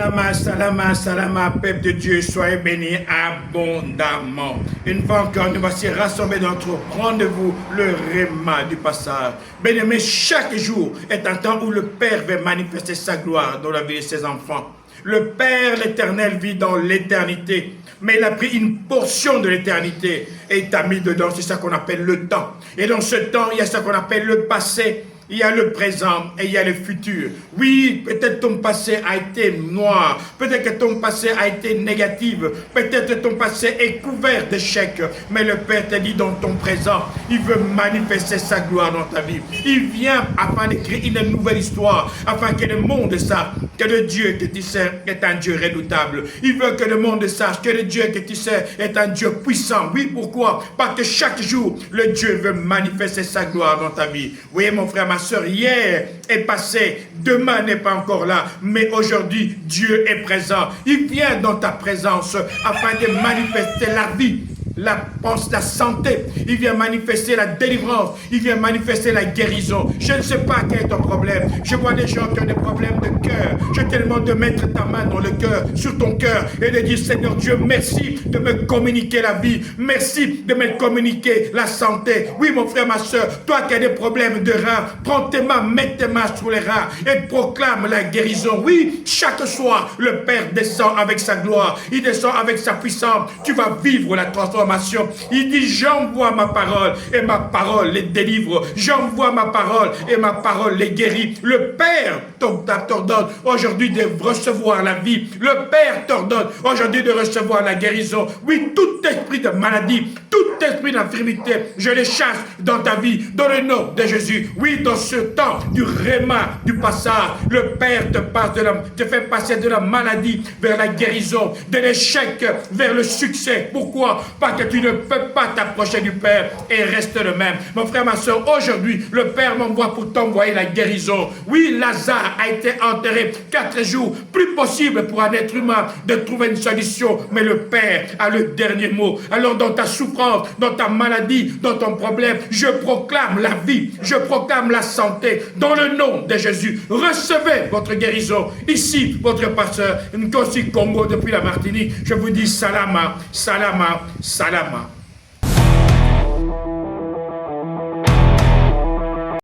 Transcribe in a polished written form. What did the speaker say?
Salama, salama, salama, peuple de Dieu, soyez bénis abondamment. Une fois encore, nous voici rassemblés dans notre rendez-vous, le Réma du passage. Bien-aimé, chaque jour est un temps où le Père veut manifester sa gloire dans la vie de ses enfants. Le Père, l'Éternel, vit dans l'éternité. Mais il a pris une portion de l'éternité et il t'a mis dedans, c'est ça qu'on appelle le temps. Et dans ce temps, il y a ça qu'on appelle le passé. Il y a le présent et il y a le futur. Oui, peut-être ton passé a été noir. Peut-être que ton passé a été négatif. Peut-être que ton passé est couvert d'échecs. Mais le Père te dit dans ton présent, il veut manifester sa gloire dans ta vie. Il vient afin d'écrire une nouvelle histoire. Afin que le monde sache que le Dieu que tu sais est un Dieu redoutable. Il veut que le monde sache que le Dieu que tu sais est un Dieu puissant. Oui, pourquoi? Parce que chaque jour, le Dieu veut manifester sa gloire dans ta vie. Oui, mon frère, ma soeur, hier est passé, demain n'est pas encore là, mais aujourd'hui, Dieu est présent. Il vient dans ta présence afin de manifester la vie, la santé. Il vient manifester la délivrance. Il vient manifester la guérison. Je ne sais pas quel est ton problème. Je vois des gens qui ont des problèmes de cœur. Je te demande de mettre ta main dans le cœur, sur ton cœur, et de dire, Seigneur Dieu, merci de me communiquer la vie. Merci de me communiquer la santé. Oui, mon frère, ma soeur, toi qui as des problèmes de reins, prends tes mains, mets tes mains sur les reins et proclame la guérison. Oui, chaque soir, le Père descend avec sa gloire. Il descend avec sa puissance. Tu vas vivre la transformation. Il dit, j'envoie ma parole et ma parole les délivre. J'envoie ma parole et ma parole les guérit. Le Père t'ordonne aujourd'hui de recevoir la vie. Le Père t'ordonne aujourd'hui de recevoir la guérison. Oui, tout esprit de maladie, tout esprit d'infirmité, je les chasse dans ta vie, dans le nom de Jésus. Oui, dans ce temps du Réma, du passage, le Père te fait passer de la maladie vers la guérison, de l'échec vers le succès. Pourquoi? Parce que tu ne peux pas t'approcher du Père et rester le même. Mon frère, ma soeur, aujourd'hui, le Père m'envoie pour t'envoyer la guérison. Oui, Lazare a été enterré 4 jours. Plus possible pour un être humain de trouver une solution, mais le Père a le dernier mot. Alors dans ta souffrance, dans ta maladie, dans ton problème, je proclame la vie, je proclame la santé, dans le nom de Jésus. Recevez votre guérison. Ici, votre pasteur, Nkosi Congo depuis la Martinique, je vous dis salama, salama, salama.